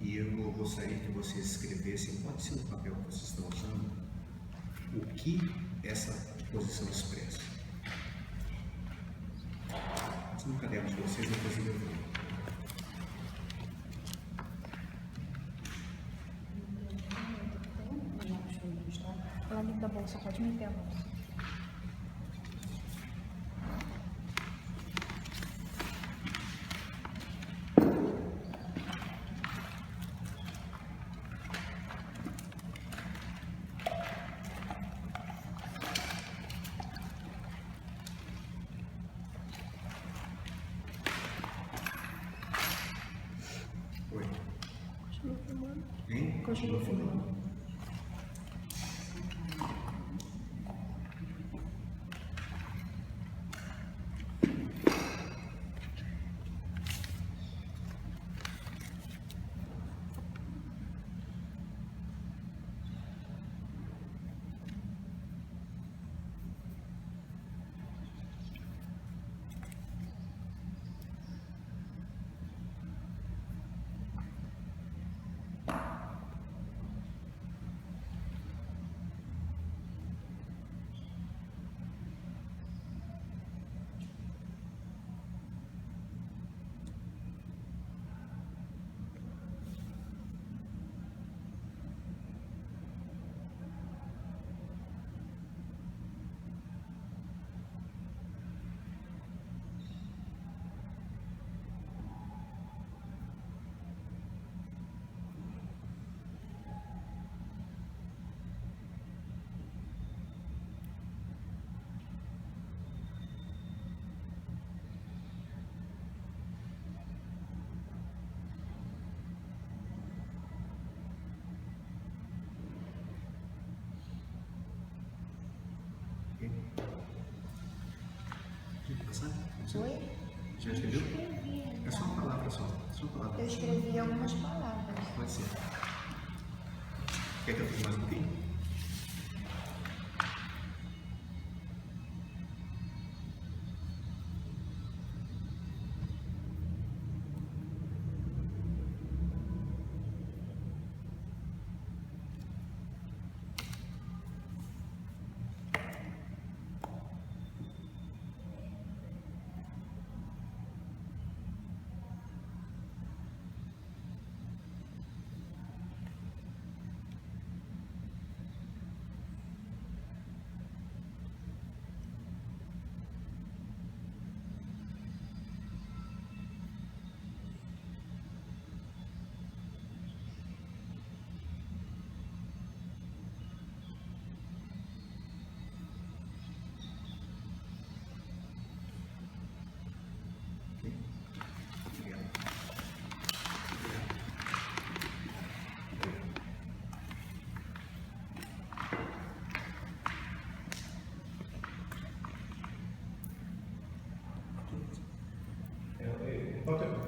e eu gostaria que vocês escrevessem, pode ser no papel que vocês estão usando, o que essa posição expressa. Pode no caderno de vocês, depois eu levo. Lá dentro da bolsa, pode meter a bolsa. Oi. Continua filmando. Hein? Continua filmando. Oi? Já escreveu? É só uma palavra só. Só uma palavra. Eu escrevi algumas palavras. Pode ser. Quer que eu fique mais um pouquinho?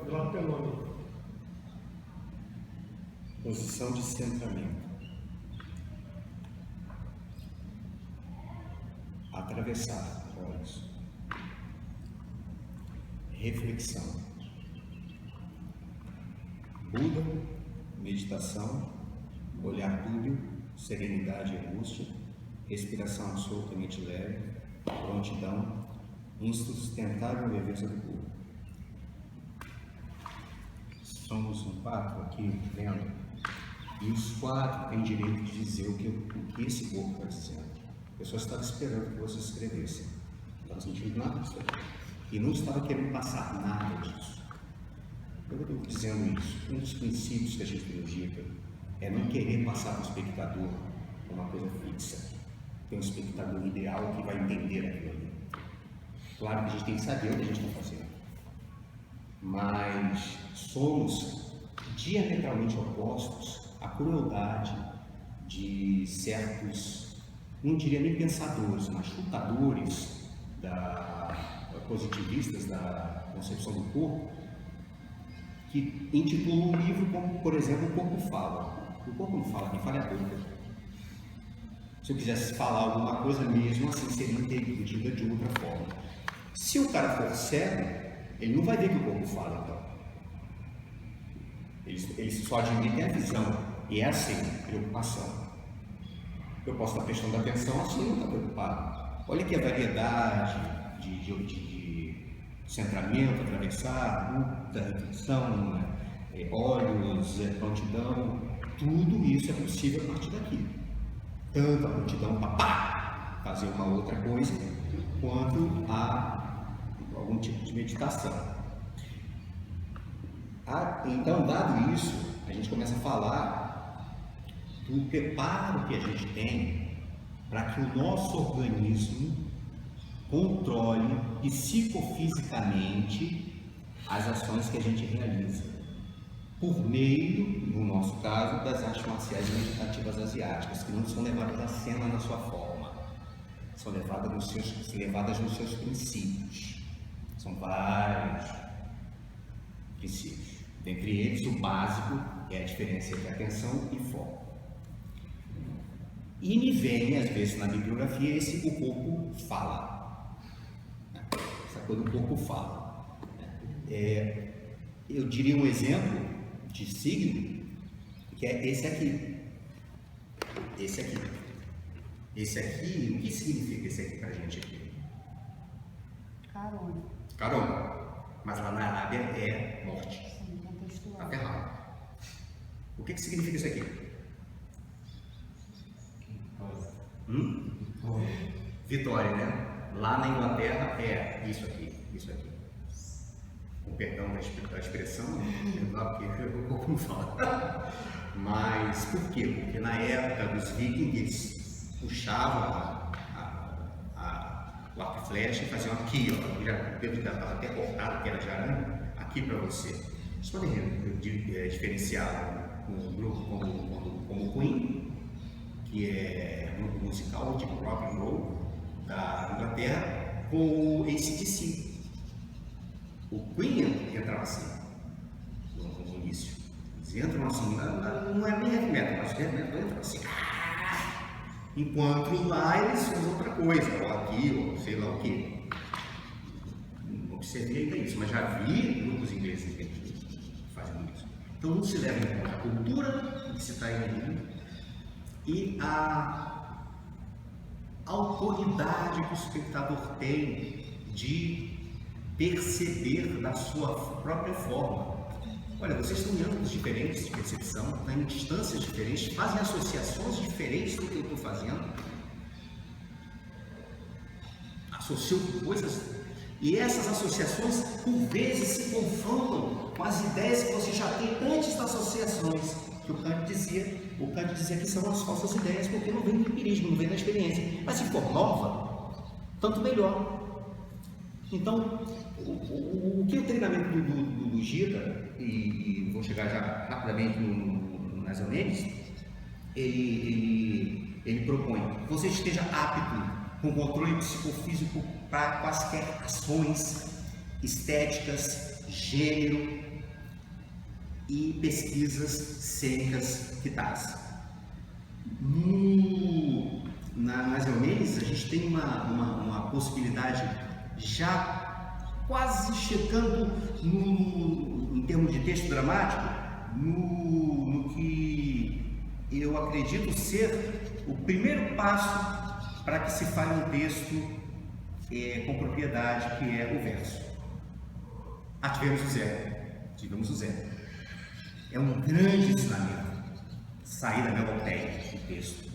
Lá pelo nome. Posição de centramento. Atravessar olhos. Reflexão. Buda, meditação, olhar dúbio, serenidade e angústia, respiração absolutamente leve, prontidão, insustentável leveza do corpo. Somos um quatro aqui vendo, e os quatro têm direito de dizer o que esse corpo está dizendo. Eu só estava esperando que vocês escrevessem, não estava sentindo nada disso aqui, e não estava querendo passar nada disso. Eu estou dizendo isso, um dos princípios que a gente teologia é não querer passar para o espectador uma coisa fixa. Tem um espectador ideal que vai entender aquilo ali. Claro que a gente tem que saber o que a gente está fazendo, mas somos diametralmente opostos à crueldade de certos, não diria nem pensadores, mas chutadores positivistas da concepção do corpo, que intitulam um livro como, por exemplo, O Corpo Fala. O corpo não fala, quem fala é a boca. Se eu quisesse falar alguma coisa, mesmo assim seria entendida de outra forma. Se o cara for cego, ele não vai ver que o corpo fala, então. Eles só admitem a visão. E é assim, preocupação. Eu posso estar prestando atenção assim, não estar preocupado. Olha que a variedade de centramento, atravessar, luta, reflexão, olhos, prontidão, tudo isso é possível a partir daqui. Tanto a prontidão para fazer uma outra coisa, quanto a algum tipo de meditação. Então, dado isso, a gente começa a falar do preparo que a gente tem para que o nosso organismo controle psicofisicamente as ações que a gente realiza, por meio, no nosso caso, das artes marciais meditativas asiáticas, que não são levadas à cena na sua forma, são levadas nos seus princípios. São vários princípios. Dentre eles, o básico é a diferença entre atenção e foco. E me vem, às vezes, na bibliografia, o corpo fala. Essa coisa do corpo fala. Eu diria um exemplo de signo, que é esse aqui. Esse aqui. Esse aqui, o que significa esse aqui pra gente aqui? Carona. Carona. Mas lá na Arábia é morte. Sim, contextual. Tá ferrado. O que significa isso aqui? Vitória, né? Lá na Inglaterra é isso aqui, isso aqui. Com perdão da expressão, porque eu vou como falar. Mas por quê? Porque na época dos vikings eles puxavam o arco e flecha e faziam aqui, ó. O dedo já estava até cortado, que era de arame, aqui para você. Vocês podem diferenciar um grupo como Queen, que é um grupo musical de rock and roll da Inglaterra, com o AC/DC. O Queen entrava assim no início. Eles entram assim, não é nem heavy metal, mas heavy metal entra assim. Enquanto lá eles fazem outra coisa, ou aqui, ou sei lá o que. Não observei ainda isso, mas já vi grupos ingleses que fazem isso. Então não se leva em conta a cultura que se está indo e a autoridade que o espectador tem de perceber da sua própria forma. Olha, vocês estão em ângulos diferentes de percepção, estão em distâncias diferentes, fazem associações diferentes do que eu estou fazendo, associam coisas, e essas associações por vezes se confrontam com as ideias que você já tem antes das associações, que o Kant dizia que são as falsas ideias, porque não vem do empirismo, não vem da experiência, mas se for nova, tanto melhor. Então, o que o treinamento do Gita, e vou chegar já rapidamente nas Eumedes, ele propõe que você esteja apto com controle psicofísico para quaisquer ações estéticas, gênero e pesquisas cênicas que tais. Nas Eumedes, a gente tem uma possibilidade já quase chegando em termos de texto dramático, no que eu acredito ser o primeiro passo para que se fale um texto com propriedade, que é o verso. Tivemos o zero. É um grande ensinamento, sair da melopeia do texto.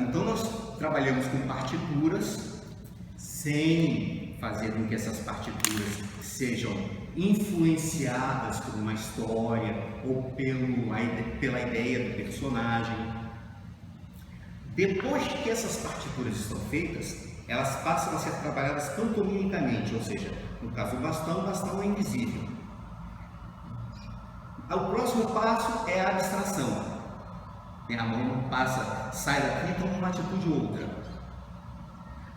Então nós trabalhamos com partituras, sem fazer com que essas partituras sejam influenciadas por uma história ou pela ideia do personagem. Depois que essas partituras estão feitas, elas passam a ser trabalhadas pantomimicamente, ou seja, no caso do bastão, o bastão é invisível. O próximo passo é a abstração. A mão sai daqui e toma uma atitude ou outra.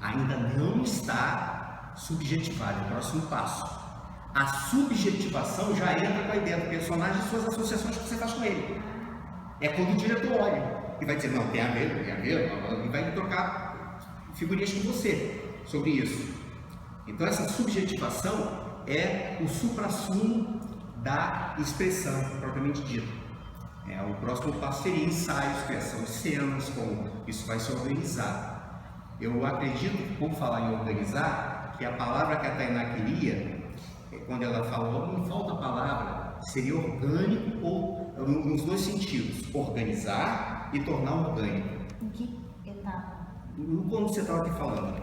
Ainda não está subjetivado, é o próximo passo. A subjetivação já entra com a ideia do personagem e suas associações que você faz com ele. É quando o diretor olha e vai dizer, não, tem a ver, e vai trocar figurinhas com você sobre isso. Então essa subjetivação é o suprassumo da expressão propriamente dita. O próximo passo seria ensaios, criação de cenas, como isso vai se organizar. Eu acredito, por falar em organizar, que a palavra que a Tainá queria, quando ela falou, não falta a palavra, seria orgânico ou nos dois sentidos, organizar e tornar orgânico. Em que etapa? Como você estava aqui falando,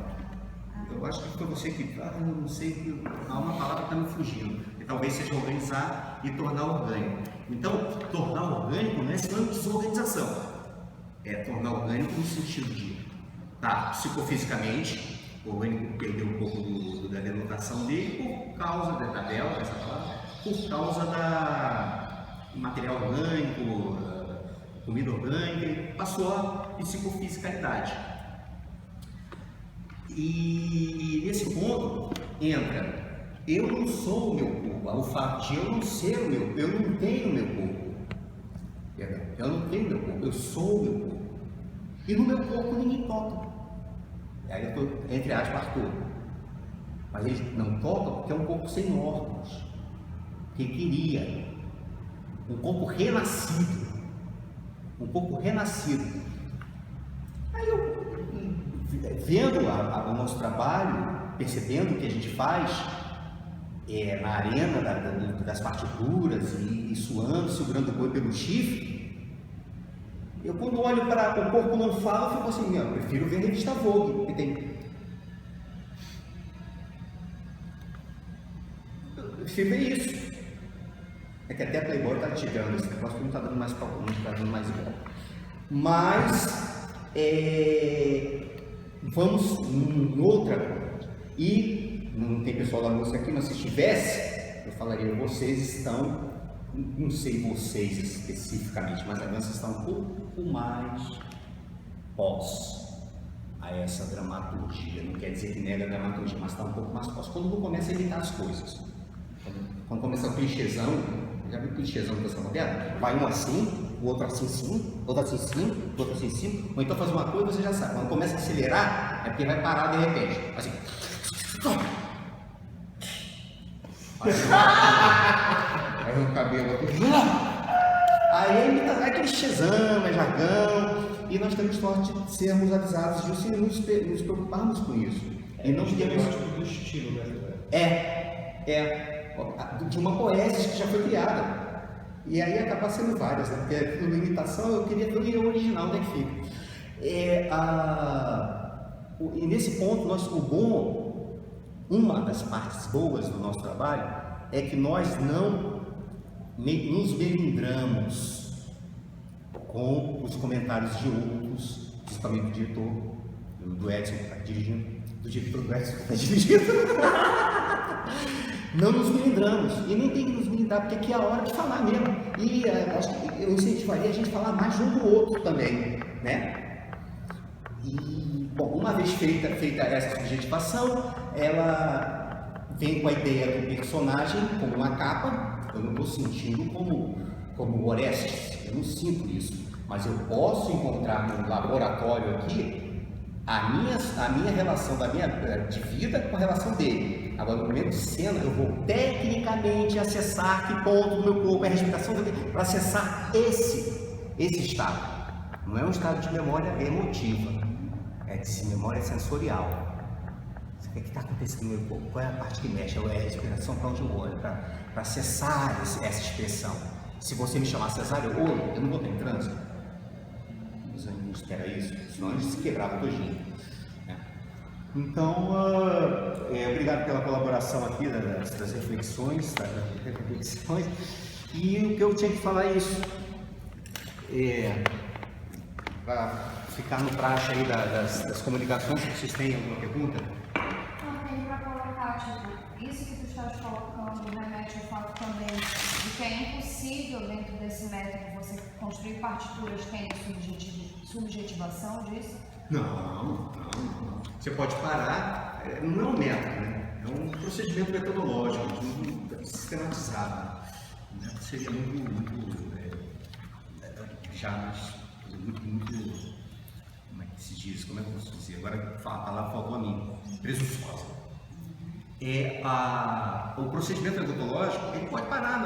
eu acho que foi você que, eu não sei, há uma palavra que está me fugindo, que talvez seja organizar e tornar orgânico. Então, tornar orgânico não é sinônimo de desorganização, é tornar orgânico no sentido de, psicofisicamente, o orgânico perdeu um pouco da denotação dele por causa da tabela, essa palavra, por causa do material orgânico, comida orgânica, passou a psicofisicalidade. E nesse ponto entra, eu não sou o meu corpo, o fato de eu não ser o meu, eu não tenho o meu corpo, eu não tenho o meu corpo, eu sou o meu corpo, e no meu corpo ninguém toca. Aí eu estou, entre aspas, Arthur, mas ele não toca porque é um corpo sem órgãos, que queria, um corpo renascido, Aí eu, vendo o nosso trabalho, percebendo o que a gente faz na arena das partituras e suando, segurando o boi pelo chifre, eu quando olho para o corpo não fala, eu fico assim, eu prefiro ver a revista Vogue, que tem... Eu prefiro ver isso. É que até a Playboy está tirando esse negócio, porque não está dando mais para não está dando mais igual. Mas vamos em outra coisa. E não tem pessoal da moça aqui, mas se tivesse, eu falaria, vocês estão, não sei vocês especificamente, mas agora vocês estão um pouco mais pós a essa dramaturgia. Não quer dizer que nega a dramaturgia, mas está um pouco mais pós. Quando começa a imitar as coisas. Quando começa o clichêzão, já viu o clichêzão da dança moderna? Vai um assim, o outro assim sim, outro assim sim, outro assim sim, ou então faz uma coisa você já sabe. Quando começa a acelerar, é porque vai parar de repente. Assim. Aí o cabelo aqui. Aí é clichêzão, é jargão, e nós temos sorte de sermos avisados disso e nos preocuparmos com isso. E não temos do estilo, né? de uma poesia que já foi criada. E aí acaba sendo várias, né? Porque aquilo da imitação eu queria ver o original, onde é que fica. E nesse ponto, uma das partes boas do nosso trabalho é que nós não nos melindramos com os comentários de outros, principalmente do diretor, do Edson que está dirigindo, do diretor do Edson que está dirigindo. Não nos melindramos, e nem tem que nos melindrar, porque aqui é a hora de falar mesmo. E acho que eu incentivaria a gente a falar mais de um do outro também, né? E, bom, uma vez feita essa subjetivação, ela vem com a ideia do personagem como uma capa. Eu não estou sentindo como Orestes, eu não sinto isso, mas eu posso encontrar no laboratório aqui a minha relação de vida com a relação dele. Agora, no momento de cena, eu vou tecnicamente acessar que ponto do meu corpo é a respiração dele, para acessar esse estado. Não é um estado de memória emotiva, é de memória sensorial. O que está acontecendo no meu corpo? Qual é a parte que mexe? É a respiração, para onde eu olho, para acessar essa expressão. Se você me chamar Cesário, eu não vou estar em trânsito. Mas a gente espera isso, senão a gente se quebrava todinho. Então, obrigado pela colaboração aqui das reflexões, e o que eu tinha que falar é isso, para ficar no praxe aí das comunicações. Se vocês têm alguma pergunta? Não, tem para colocar, tipo, isso que tu estás colocando remete ao fato também de que é impossível dentro desse método você construir partituras que tenham subjetivação disso? Não. Você pode parar, não é um método, né? É um procedimento metodológico, sistematizado. Né? Seria muito como é que se diz? Como é que eu posso dizer? Agora a palavra faltou a mim, presunçosa. O procedimento metodológico, ele pode parar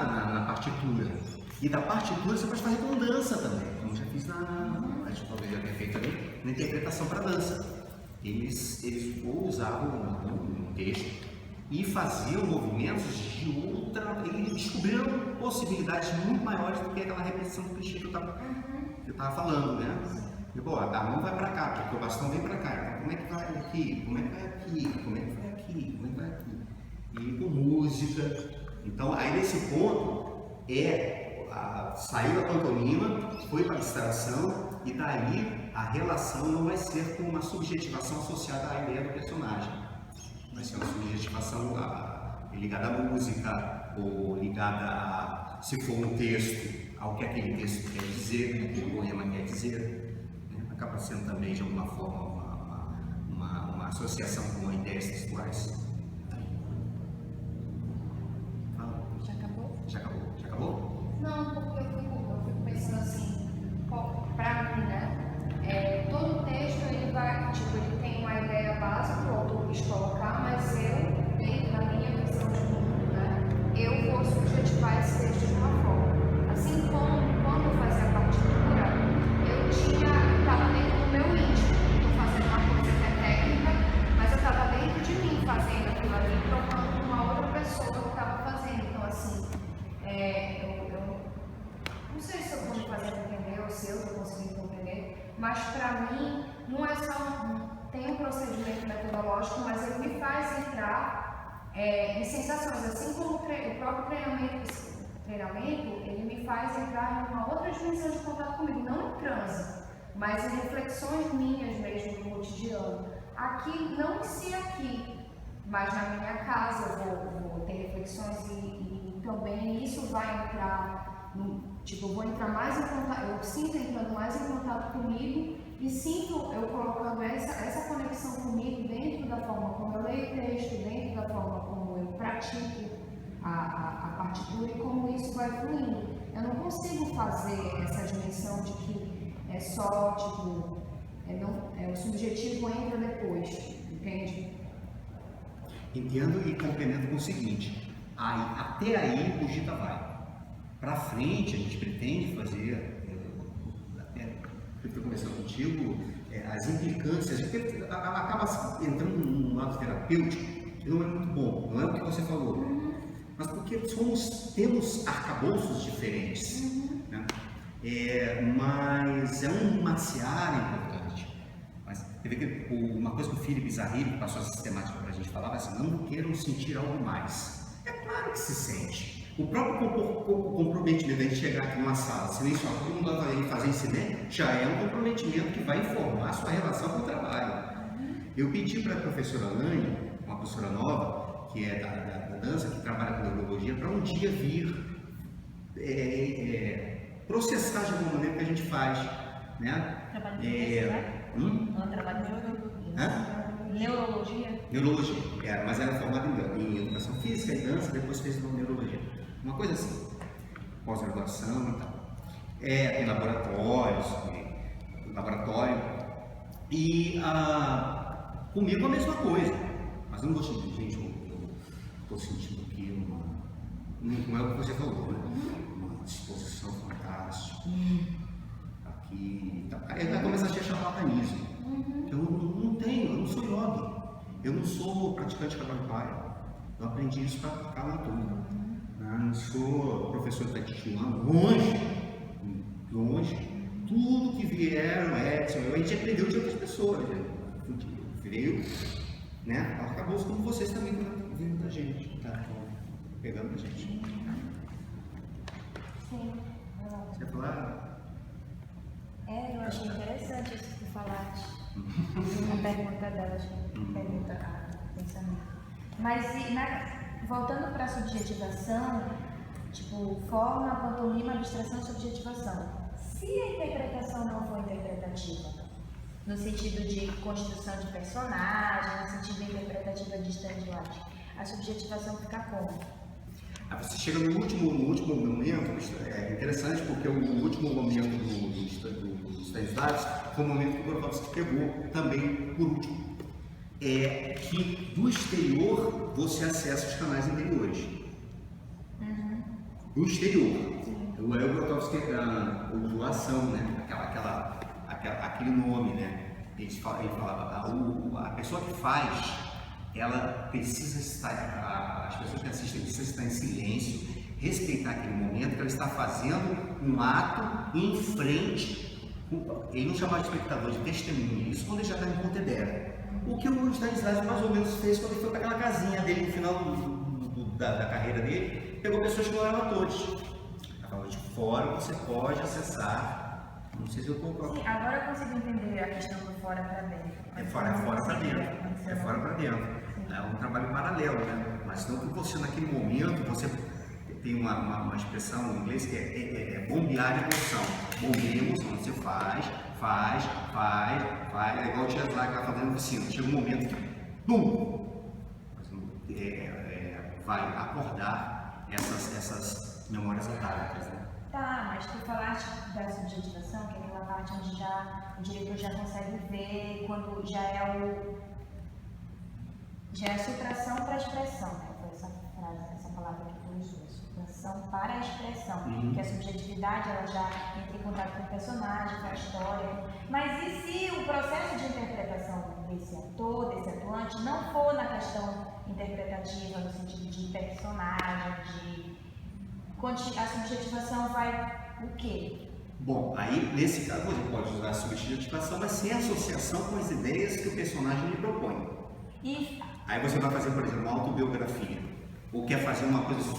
E da partitura você pode fazer com dança também, como já fiz a gente talvez já tenha feito ali, na interpretação para dança. Eles usavam um texto e faziam movimentos de outra. Eles descobriram possibilidades muito maiores do que aquela repetição do clichê que eu estava falando, né? E, pô, a mão vai para cá, porque o bastão vem para cá. Então, como é que vai aqui? Como é que vai aqui? Como é que vai aqui? Como é que vai aqui? E com música. Então, aí nesse ponto saiu da pantomima, foi para a distração, e daí a relação não vai ser com uma subjetivação associada à ideia do personagem. Vai ser uma subjetivação ligada à música, ou ligada a, se for um texto, ao que aquele texto quer dizer, o que o poema quer dizer. Né? Acaba sendo também, de alguma forma, uma associação com ideias textuais. Fala. Já acabou? Já acabou? Já acabou? Não, porque eu fico pensando assim, para mim, né? Todo texto ele tem uma ideia básica que o autor quis colocar, mas eu, dentro da minha visão de mundo, né? Eu vou subjetivar esse texto de uma forma. Assim como quando eu fazia a partitura, eu estava dentro do meu íntimo. Estou fazendo uma coisa que é técnica, mas eu estava dentro de mim fazendo aquilo ali, trocando com uma outra pessoa que estava fazendo. Então, assim, eu não sei se eu estou me fazendo entender ou se eu estou conseguindo compreender, mas para mim não é só tem um procedimento metodológico, mas ele me faz entrar em sensações, assim como o próprio treinamento, ele me faz entrar em uma outra dimensão de contato comigo, não em transe, mas em reflexões minhas mesmo no cotidiano. Aqui, não em si aqui, mas na minha casa eu vou ter reflexões e também isso vai entrar, eu vou entrar mais em contato, eu sinto entrando mais em contato comigo e sinto eu colocando essa conexão comigo dentro da forma como eu leio o texto, dentro da forma como eu pratico a partitura e como isso vai fluindo. Eu não consigo fazer essa dimensão de que é só, o subjetivo entra depois, entende? Entendo e complemento com o seguinte, até aí o Gita vai. Para frente, a gente pretende fazer, até eu estou conversando contigo, as implicâncias, porque acaba entrando num lado terapêutico que não é muito bom, não é o que você falou, mas porque temos arcabouços diferentes, né? Mas é uma seara importante. Mas uma coisa que o Philip Zahiri, que passou a sistemática para a gente falar, assim, não queiram sentir algo mais. É claro que se sente. O próprio comprometimento de a gente chegar aqui numa sala, silenciosa, todo mundo vai fazer incidente, já é um comprometimento que vai informar a sua relação com o trabalho. Eu pedi para a professora Lani, uma professora nova, que é da dança, que trabalha com neurologia, para um dia vir processar de alguma maneira o que a gente faz. Né? Trabalho com isso, Ela trabalha em neurologia? Neurologia, mas ela é formada em educação física e dança, depois fez neurologia. Uma coisa assim, pós-graduação e tal. Tem laboratório. E comigo a mesma coisa. Mas eu não gostei de gente, eu estou sentindo aqui não é o que você falou, né? Uma disposição fantástica. Aqui. Aí vai começar a ter charlatanismo. Eu não sou yogi. Eu não sou praticante de Kavalapaya. Eu aprendi isso para ficar na turma. Não sou professor de Tai Chi Chuan, longe. Tudo que vieram, a gente aprendeu de outras pessoas. Veio, né? Acabou como vocês também estão vindo da gente, tá? Pegando da gente. Sim. Você vai falar? Eu achei interessante isso que tu falaste. A pergunta dela, pensamento. Mas voltando para a subjetivação, forma, pantomima, abstração, subjetivação. Se a interpretação não for interpretativa, no sentido de construção de personagem, no sentido interpretativa de Stanislavski, a subjetivação fica como? Você chega no último momento, é interessante porque o último momento do Stanislavski foi o momento que o Grotowski pegou também por último. É que do exterior você acessa os canais interiores. Do exterior. O Grotowski, o ação, né? Aquele nome, né? Ele falava, a pessoa que faz, ela precisa estar, as pessoas que assistem precisam estar em silêncio, respeitar aquele momento que ela está fazendo um ato em frente, ele não chamava de espectador, de testemunha, isso quando ele já está em Pontedera. O que o Stanislavski mais ou menos fez quando ele foi para aquela casinha dele no final da carreira dele, pegou pessoas que não eram atores. Ela falou, de fora você pode acessar. Não sei se eu estou... Sim, agora eu consigo entender a questão do fora para dentro. É fora para dentro. É fora para dentro. É um trabalho paralelo, né? Mas não que você, naquele momento, você tem uma expressão em inglês que é bombear emoção. Bombeia emoção. Você faz, é igual o Tia Zlag lá fazendo oficina. Chega um momento que, bum! Vai acordar essas memórias atávicas, né? Tá, mas tu falaste da subjetivação, que é aquela parte onde o diretor já consegue ver quando já é a sutração para a expressão, que foi essa frase, essa palavra que tu usou, sutração para a expressão, que a subjetividade ela já entra em contato com o personagem, com a história. Mas e se o processo de interpretação desse ator, desse atuante, não for na questão interpretativa, no sentido de personagem, a subjetivação vai o quê? Bom, aí nesse caso você pode usar a subjetivação, mas sem associação com as ideias que o personagem lhe propõe. Aí você vai fazer, por exemplo, uma autobiografia, ou quer fazer uma coisa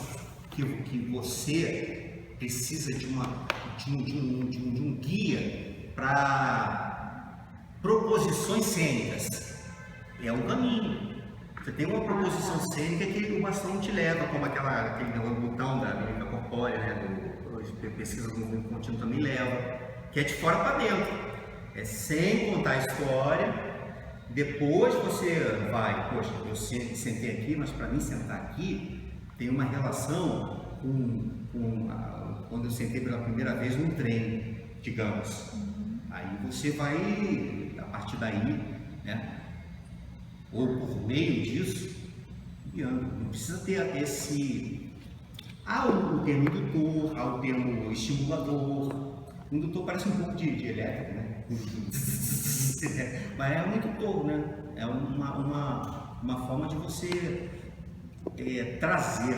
que você precisa de um guia para proposições cênicas. É um caminho. Você tem uma proposição cênica que o bastão te leva, como aquele botão da mímica corpórea, né, pesquisa do movimento contínuo também leva, que é de fora para dentro. É sem contar a história, depois você vai, poxa, eu sentei aqui, mas para mim sentar aqui tem uma relação com quando eu sentei pela primeira vez num trem, digamos. Aí você vai, a partir daí, né? Ou por meio disso, guiando. Não precisa ter esse... o termo indutor, o termo estimulador. O indutor parece um pouco de elétrico, né? Mas é um indutor, né? É uma forma de você trazer.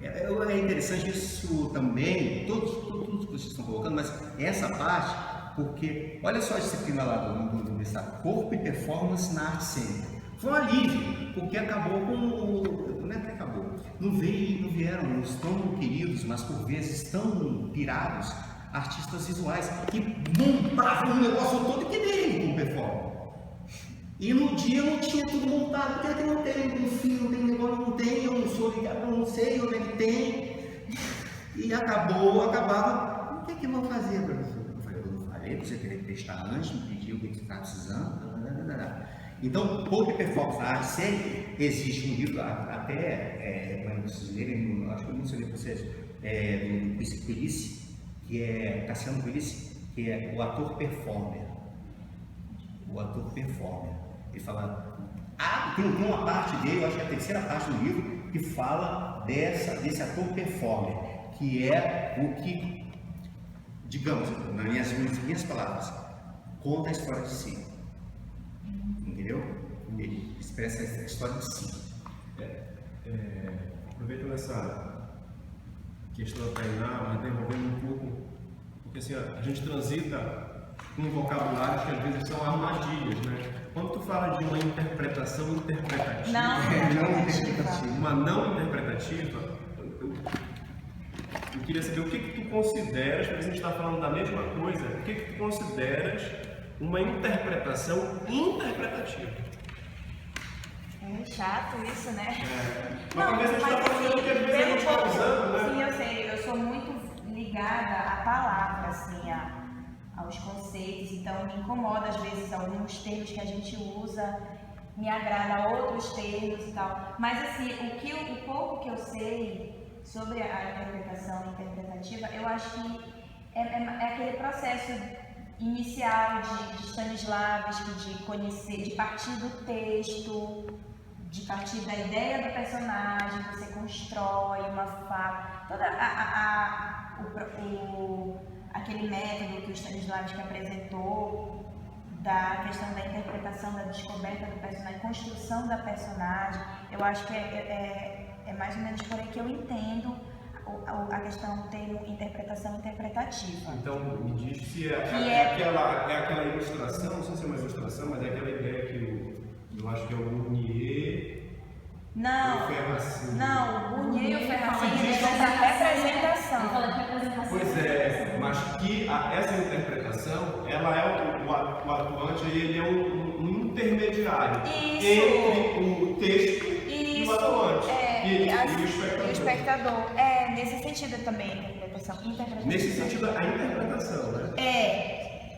É interessante isso também, tudo que vocês estão colocando, mas essa parte, porque olha só a disciplina lá do mestrado, corpo e performance na arte cênica. Foi um alívio, porque acabou com... Não é que acabou. Não vieram os tão queridos, mas por vezes tão pirados, artistas visuais, que montavam o negócio todo que nem com performance. E no dia não tinha tudo montado, porque aqui não tem, no fim não tem negócio, não tem, eu não sou ligado, eu não sei onde é que tem. E acabava, o que é que eu vou fazer, professor? Eu não falei, você queria testar antes, me pediu o que você está precisando, Então, corpo e performance na arte cênica, existe um livro, até, para vocês lerem, acho que eu mencionei para vocês, do Quilice, que é Cassiano Quilice, que é o ator performer. O ator performer. Ele fala, tem uma parte dele, eu acho que é a terceira parte do livro, que fala desse ator performer, que é o que, digamos, nas minhas palavras, conta a história de si. Entendeu? Ele expressa essa história de si. Aproveitando essa questão da Tainá, mas desenvolvendo um pouco, porque assim, a gente transita com um vocabulário que às vezes são armadilhas, né? Quando tu fala de uma interpretação interpretativa, uma não interpretativa, eu queria saber o que tu consideras, porque a gente está falando da mesma coisa, o que tu consideras uma interpretação interpretativa? É chato isso, né? Mas talvez a gente está falando que às vezes a gente está usando, né? Sim, eu sei, eu sou muito ligada à palavra, assim, aos conceitos, então me incomoda às vezes alguns termos que a gente usa, me agrada outros termos e tal. Mas assim, o pouco que eu sei sobre a interpretação interpretativa, eu acho que é aquele processo inicial de Stanislavski, de conhecer, de partir do texto, de partir da ideia do personagem, você constrói uma fala, toda aquele método que o Stanislavski apresentou, da questão da interpretação, da descoberta do personagem, construção da personagem, eu acho que é mais ou menos por aí que eu entendo a questão do termo interpretação interpretativa. Então, me diz se aquela ilustração, não sei se é uma ilustração, mas é aquela ideia que eu acho que é o Bourdieu Não, e o Ferracini. não, o Bourdieu e o Ferracini diz é essa representação. Pois é, mas que essa interpretação, ela é o atuante, ele é um intermediário Isso. entre o texto e o atuante. E o espectador. É, nesse sentido também a interpretação. Nesse sentido, a interpretação, né?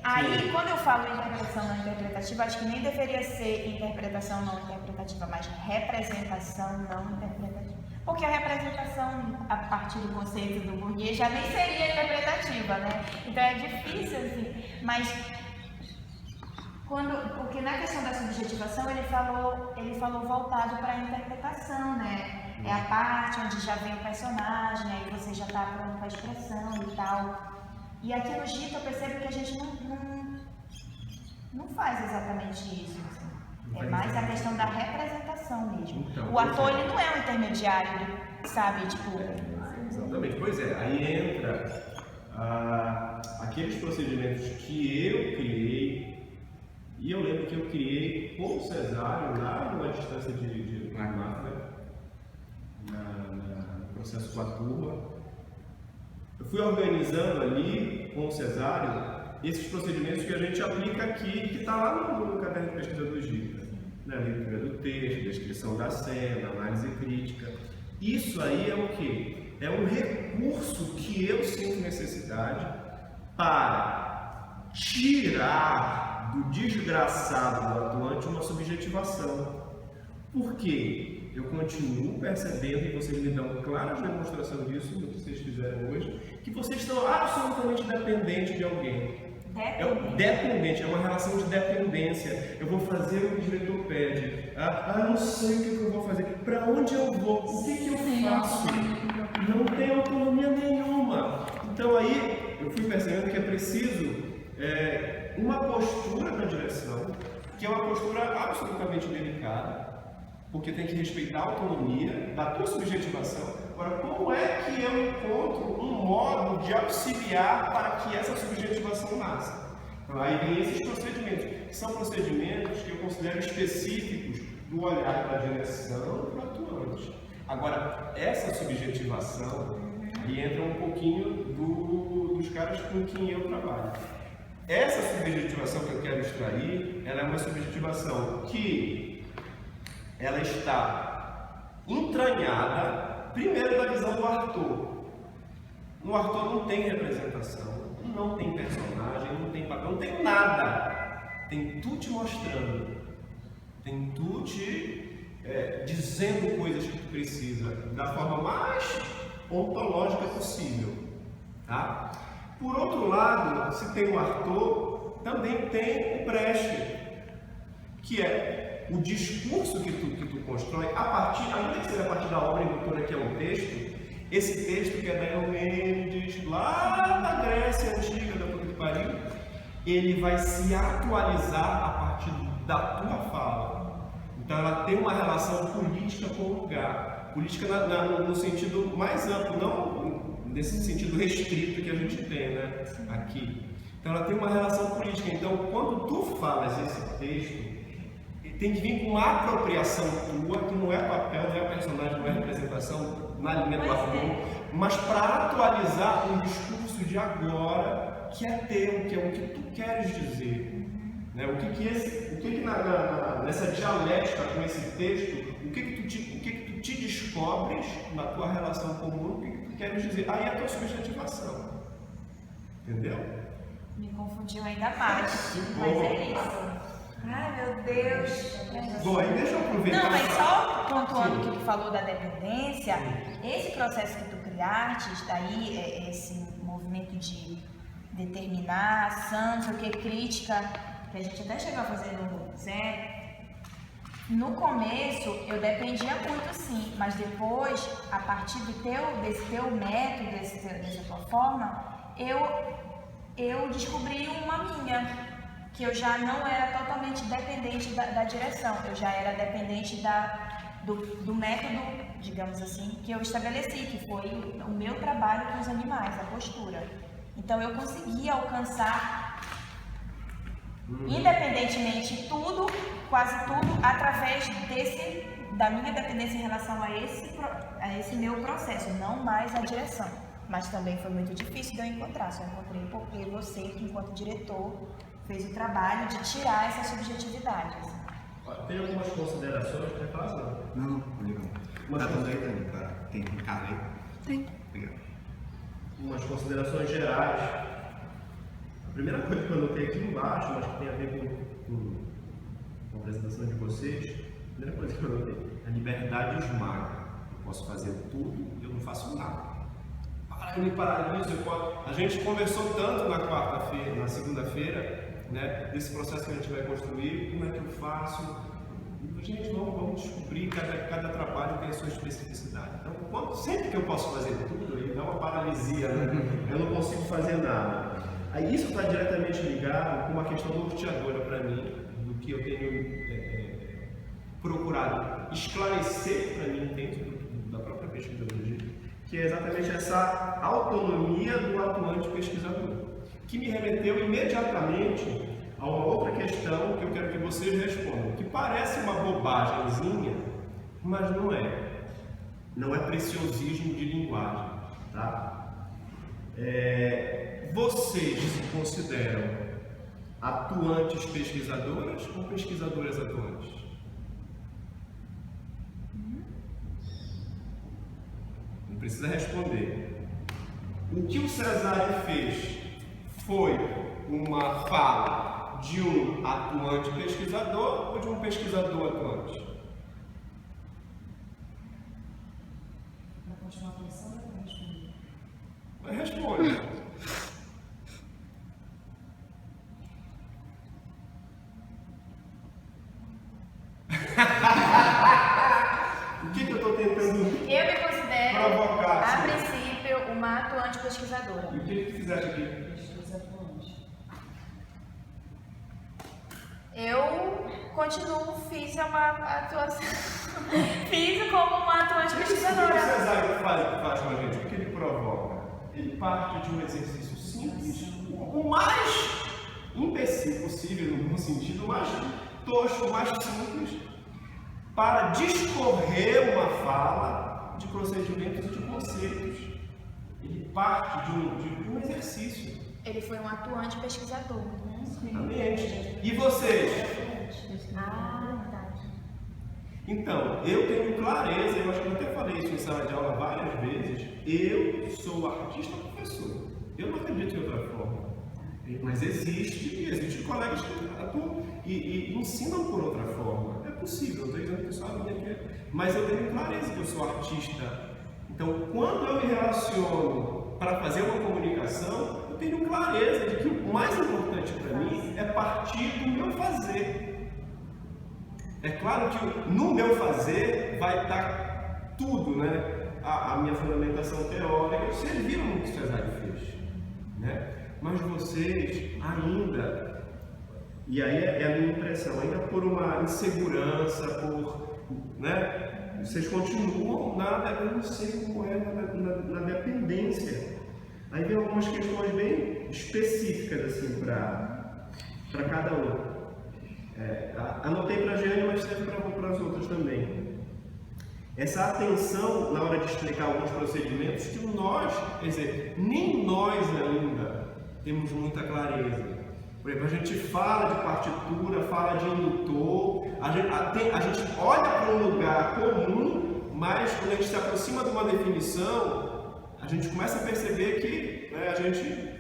Aí, Sim. quando eu falo interpretação não interpretativa, acho que nem deveria ser interpretação não interpretativa, mas representação não interpretativa. Porque a representação, a partir do conceito do Bourdieu, já nem seria interpretativa, né? Então é difícil, assim. Mas, porque na questão da subjetivação, ele falou voltado para a interpretação, né? É a parte onde já vem o personagem, aí você já está pronto com a expressão e tal. E aqui no Gito eu percebo que a gente não faz exatamente isso. Assim. É mais a questão da representação mesmo. Então, o ator ele não é um intermediário, sabe? Tipo. Exatamente, pois é. Aí entra aqueles procedimentos que eu criei, e eu lembro que eu criei com o Cesário lá numa distância de Marmar, no processo com a turma. Eu fui organizando ali com o Cesário esses procedimentos que a gente aplica aqui, que está lá no caderno de pesquisa do Gita, né? Leitura do texto, descrição da cena, análise crítica. Isso aí é o quê? É um recurso que eu sinto necessidade para tirar do desgraçado do atuante uma subjetivação. Por quê? Eu continuo percebendo, e vocês me dão clara demonstração disso no que vocês fizeram hoje, que vocês estão absolutamente dependentes de alguém. Dependente, é uma relação de dependência. Eu vou fazer o que o diretor pede. Eu não sei o que eu vou fazer. Para onde eu vou? O que eu faço? Não tem autonomia nenhuma. Então aí eu fui percebendo que é preciso uma postura da direção, que é uma postura absolutamente delicada, porque tem que respeitar a autonomia da tua subjetivação. Agora, como é que eu encontro um modo de auxiliar para que essa subjetivação nasça? Então, aí vem esses procedimentos, que são procedimentos que eu considero específicos do olhar da direção para o atuante. Agora, essa subjetivação, aí entra um pouquinho dos caras com quem eu trabalho. Essa subjetivação que eu quero extrair, ela é uma subjetivação que ela está entranhada, primeiro, da visão do Arthur. No Arthur não tem representação, não tem personagem, não tem papel, não tem nada. Tem tu te mostrando, tem tu te dizendo coisas que tu precisa, da forma mais ontológica possível. Tá? Por outro lado, se tem o Arthur, também tem o Brecht, que é o discurso que tu constrói, ainda que seja a partir da obra indutora, que é um texto, esse texto que é da Eumendes, lá da Grécia Antiga, da puta que pariu, ele vai se atualizar a partir da tua fala. Então ela tem uma relação política com o lugar. Política no sentido mais amplo, não nesse sentido restrito que a gente tem, né, aqui. Então ela tem uma relação política. Então quando tu falas esse texto, tem que vir com uma apropriação tua, que não é papel, não é personagem, não é representação na linha do Arthur, mas para atualizar um discurso de agora que é teu, que é o que tu queres dizer. Né? O que nessa dialética com esse texto, o que tu te descobres na tua relação comum, o que tu queres dizer? Aí é a tua subjetivação. Entendeu? Me confundiu ainda mais, mas é isso. Ai, meu Deus! Bom, aí deixa eu aproveitar. Não, mas só pontuando o que tu falou da dependência, esse processo que tu criaste, daí esse movimento de determinar ação, não sei o que, crítica, que a gente até chegou a fazer no Zé, No começo eu dependia muito sim, mas depois, a partir desse teu método, dessa tua forma, eu descobri uma minha, que eu já não era totalmente dependente da direção, eu já era dependente do método, digamos assim, que eu estabeleci, que foi o meu trabalho com os animais, a postura. Então eu consegui alcançar, independentemente quase tudo, através da minha dependência em relação a esse meu processo, não mais a direção. Mas também foi muito difícil de eu encontrar, só encontrei porque você, que enquanto diretor, fez o trabalho de tirar essa subjetividade. Tem algumas considerações que faz, não? Não, legal. Tá tudo aí também, cara. Tem cara aí? Tem. Obrigado. Umas considerações gerais. A primeira coisa que eu anotei aqui embaixo, mas que tem a ver com a apresentação de vocês, a primeira coisa que eu anotei, a liberdade esmaga. Eu posso fazer tudo e eu não faço nada. Eu me paraliso, a gente conversou tanto na segunda-feira, né, desse processo que a gente vai construir, como é que eu faço. Gente, vamos descobrir, cada trabalho tem a sua especificidade. Então, sempre que eu posso fazer tudo, aí dá uma paralisia, né? Eu não consigo fazer nada. Aí isso está diretamente ligado com uma questão norteadora para mim, do que eu tenho procurado esclarecer para mim dentro da própria pesquisa do dia, que é exatamente essa autonomia do atuante pesquisador, que me remeteu imediatamente a uma outra questão que eu quero que vocês respondam, que parece uma bobagemzinha, mas não é. Não é preciosismo de linguagem, tá? Vocês se consideram atuantes pesquisadoras ou pesquisadoras atuantes? Não precisa responder. O que o Cesário fez foi uma fala de um atuante pesquisador ou de um pesquisador atuante? Vai continuar pensando ou vai responder? Mas responde. O que eu estou tentando Eu me considero, provocar? a Assim? princípio, uma atuante pesquisadora. E o que fizeste aqui? Pesquisa atuante. Eu continuo, fiz uma atuação, fiz como uma atuante O que o pesquisadora. Cesário faz com a gente? O que ele provoca? Ele parte de um exercício simples, o mais imbecil possível, no bom sentido, o mais tosco, o mais simples, para discorrer uma fala de procedimentos e de conceitos. Ele parte de um exercício. Ele foi um atuante pesquisador. Exatamente. E vocês? Ah, verdade. Então, eu tenho clareza, eu acho que eu até falei isso em sala de aula várias vezes, eu sou artista professor. Eu não acredito em outra forma. Mas existe colegas que atuam e ensinam por outra forma. É possível, não estou dizendo que só a minha aqui, mas eu tenho clareza que eu sou artista. Então, quando eu me relaciono para fazer uma comunicação, eu tenho clareza de que o mais importante para mim é partir do meu fazer. É claro que no meu fazer vai estar tudo, né? A minha fundamentação teórica, vocês viram o que o Cesário fez, né? Mas vocês ainda, e aí é a minha impressão, ainda por uma insegurança, né? Vocês continuam eu não sei como é na dependência. Aí vem algumas questões bem específicas assim para cada um. Anotei para a Jane, mas serve para as outras também. Essa atenção na hora de explicar alguns procedimentos que nós, quer dizer, nem nós ainda temos muita clareza. Por exemplo, a gente fala de partitura, fala de indutor, a gente olha para um lugar comum, mas quando a gente se aproxima de uma definição, a gente começa a perceber que, né, a gente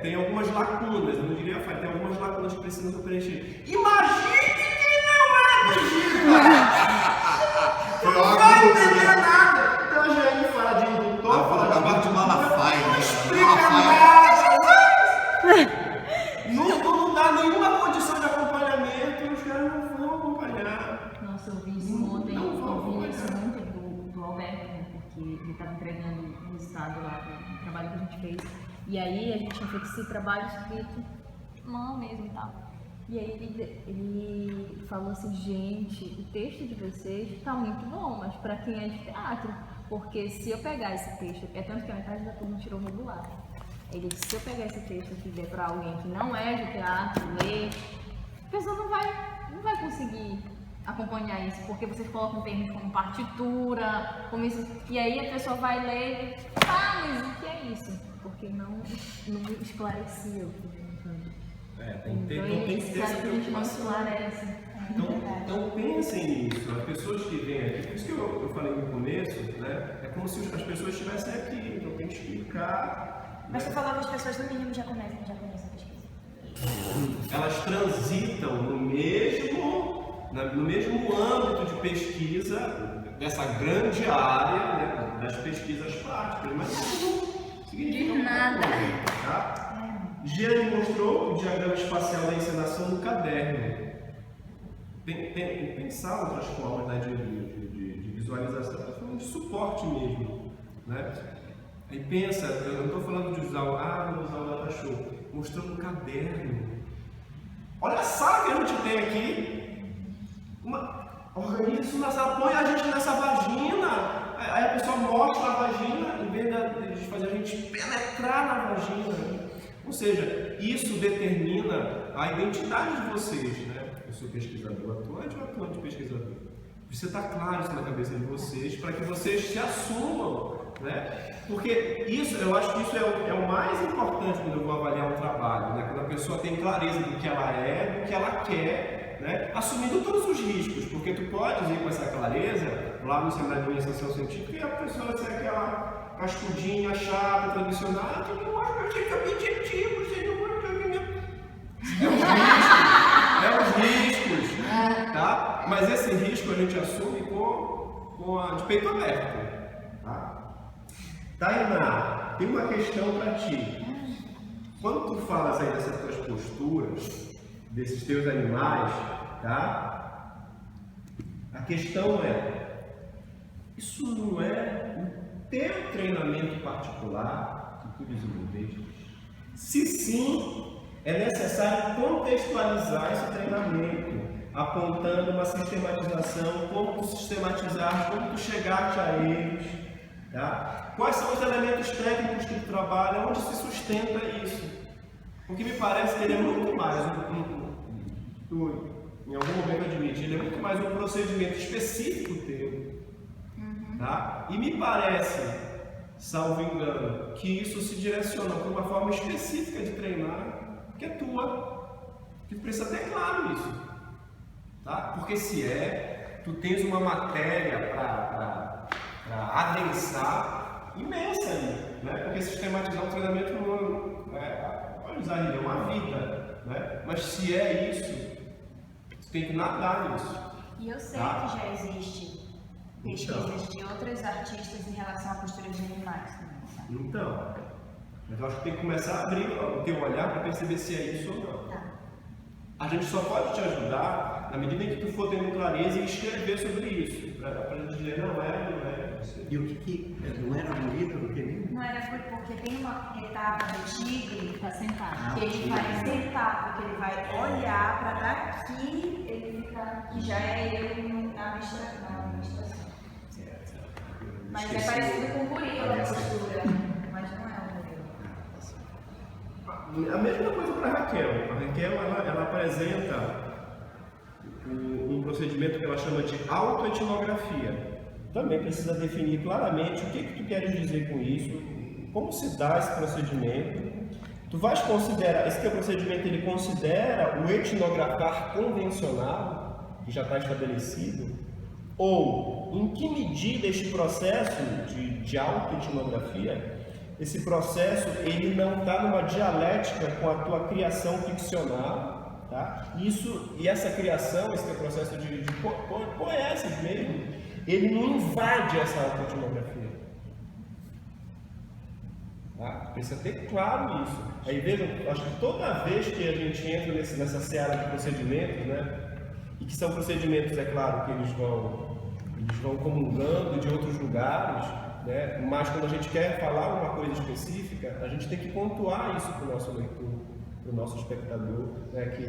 tem algumas lacunas, eu não diria falha, tem algumas lacunas que precisam ser preenchidas. Imagine que não é possível! Não vai entender nada! Então a gente fala de indutor, fala de Agora de Malafaia, não né? explica Malafaia. nada! Não dá nenhuma condição de acompanhamento e os caras não ganhando resultado lá do trabalho que a gente fez. E aí a gente tinha feito esse trabalho escrito mão mesmo e tal. E aí ele falou assim, gente, o texto de vocês está muito bom, mas para quem é de teatro, porque se eu pegar esse texto, é tanto que a metade da turma tirou regular. Ele disse, se eu pegar esse texto aqui e der para alguém que não é de teatro, ler, a pessoa não vai conseguir acompanhar isso, porque vocês colocam termos como partitura, como isso, e aí a pessoa vai ler e mas o que é isso? Porque não esclarecia o que Tem que ter essa preocupação. Então pensem nisso, as pessoas que vêm aqui, por isso que eu falei no começo, né? É como se as pessoas estivessem aqui, então tem que explicar. Mas você falou que as pessoas no mínimo já conhecem a pesquisa. Elas transitam no mesmo âmbito de pesquisa dessa grande área, né, das pesquisas práticas, mas não significa nada. Tá? Giane mostrou o diagrama espacial da encenação no caderno. Tem que pensar outras formas, né, de visualização, de suporte mesmo, né? Aí pensa, eu não estou falando de usar o data show, mostrando o caderno. Olha a sala que a gente tem aqui. Organiza isso na sala, põe a gente nessa vagina. Aí a pessoa mostra a vagina, em vez de fazer a gente penetrar na vagina. Ou seja, isso determina a identidade de vocês, né? Eu sou pesquisador atuante ou atuante pesquisador? Precisa estar claro isso na cabeça de vocês, para que vocês se assumam, né? Porque isso, eu acho que isso é o mais importante quando eu vou avaliar um trabalho, né? Quando a pessoa tem clareza do que ela é, do que ela quer, né? Assumindo todos os riscos, porque tu podes ir com essa clareza lá no seminário de iniciação científica e a pessoa ser aquela cascudinha, chata, tradicional, que não acha objetivo, é os riscos, tá? Mas esse risco a gente assume de peito aberto, tá? Tainá, tem uma questão para ti. Quando tu falas aí dessas tuas posturas, desses teus animais, tá? A questão é, isso não é o teu treinamento particular que tu desenvolveste? Se sim, é necessário contextualizar esse treinamento, apontando uma sistematização, como tu sistematizar, como tu chegaste a eles, tá? Quais são os elementos técnicos que tu trabalha, onde se sustenta isso? Porque me parece que ele é muito mais, tu em algum momento admite, ele é muito mais um procedimento específico teu, tá? E me parece, salvo engano, que isso se direciona para uma forma específica de treinar, que é tua, que tu precisa ter claro isso, tá? Porque se tu tens uma matéria para adensar imensa aí, né? Porque sistematizar um treinamento pode usar ele, é uma vida, né? Mas se é isso, tu tem que nadar nisso. E eu sei tá? que já existe pesquisas de outros artistas em relação à postura de animais também, tá? Então, mas eu acho que tem que começar a abrir o teu olhar para perceber se é isso ou não. Tá. A gente só pode te ajudar na medida em que tu for tendo clareza e escrever sobre isso. Para a gente dizer, não é. E o que não era bonito do que nem? Não era porque tem uma etapa do tigre Está sentado. que ele vai sentar, porque ele vai olhar para daqui, ele fica, que já é ele na abstração. Mas é parecido com o gorila a postura, mas não é o gorila. A mesma coisa para a Raquel. A Raquel ela apresenta um procedimento que ela chama de autoetnografia. Também precisa definir claramente o que tu queres dizer com isso, como se dá esse procedimento. Tu vais considerar, esse teu procedimento ele considera o etnografar convencional, que já está estabelecido, ou em que medida este processo de autoetnografia, esse processo ele não está numa dialética com a tua criação ficcional, tá? E essa criação, esse teu processo de poesias mesmo, ele não invade essa autoetnografia. Tá? Precisa ter claro isso. Aí vejam, acho que toda vez que a gente entra nessa seara de procedimentos, né? E que são procedimentos, é claro, que eles vão comungando de outros lugares, né? Mas quando a gente quer falar uma coisa específica, a gente tem que pontuar isso para o nosso leitor, para o nosso espectador, né? Que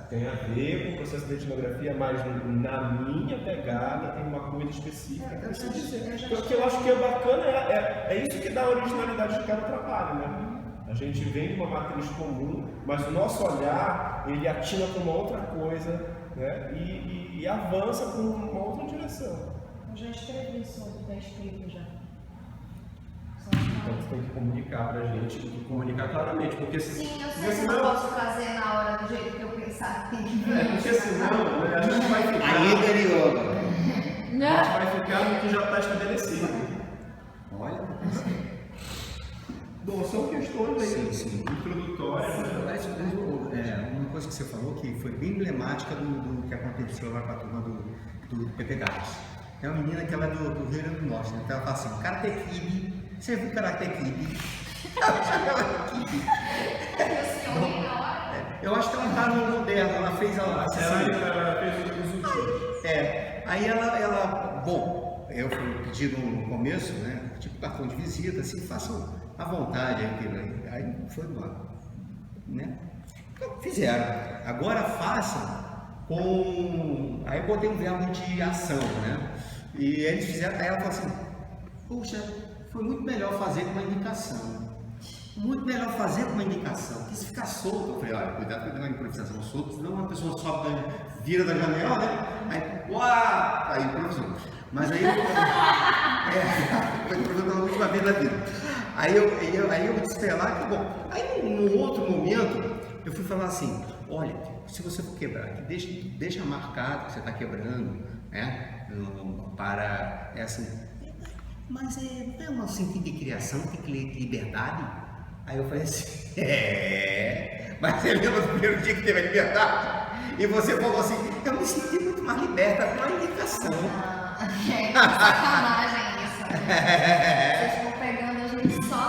tem a ver com o processo de etnografia, mas na minha pegada tem uma coisa específica que precisa dizer. O que eu acho que é bacana é isso que dá a originalidade de cada trabalho, né? A gente vem de uma matriz comum, mas o nosso olhar, ele atina para uma outra coisa, né? E avança para uma outra direção. Eu já escrevi sobre, está escrito já. Então você tem que comunicar para a gente, tem que comunicar claramente, porque se... Sim, eu sei que eu não posso fazer na hora do jeito que eu pensar. Tem que porque senão a gente vai ficar... Ainda é yoga. A gente vai ficar no que já está estabelecido. Olha. Bom, são questões aí, sim. introdutórias. Né? Uma coisa que você falou que foi bem emblemática do que aconteceu lá com a turma do PP Gás. É uma menina que ela é do Rio Grande do Norte, né? Então ela fala assim, Karate Kid, você viu Karate Kid? Eu acho que ela tá no moderno, ela fez Ela fez os últimos. Aí ela, bom, eu fui pedido no começo, né? Tipo cartão de visita, assim, façam à vontade aquilo aí foi embora, né? Então, fizeram. Agora façam com... Aí eu botei um verbo de ação, né? E eles fizeram, aí ela falou assim, puxa, foi muito melhor fazer com uma indicação. Muito melhor fazer com uma indicação, porque se ficar solto, eu falei, olha, cuidado com uma improvisação solta, senão uma pessoa sobe, vira da janela, né? Aí, uau! Aí improvisou. Mas aí foi improvisando pela última vez da vida. Aí eu disse pra ela que bom. Aí num outro momento, eu fui falar assim, olha, se você for quebrar, deixa marcado que você está quebrando, né? Para essa... Mas é um sentido de criação, tem que liberdade. Aí eu falei assim, mas você lembra do primeiro dia que teve a liberdade? E você falou assim, eu me senti muito mais liberta com a indicação. Que sacanagem isso. Vocês estão pegando a gente só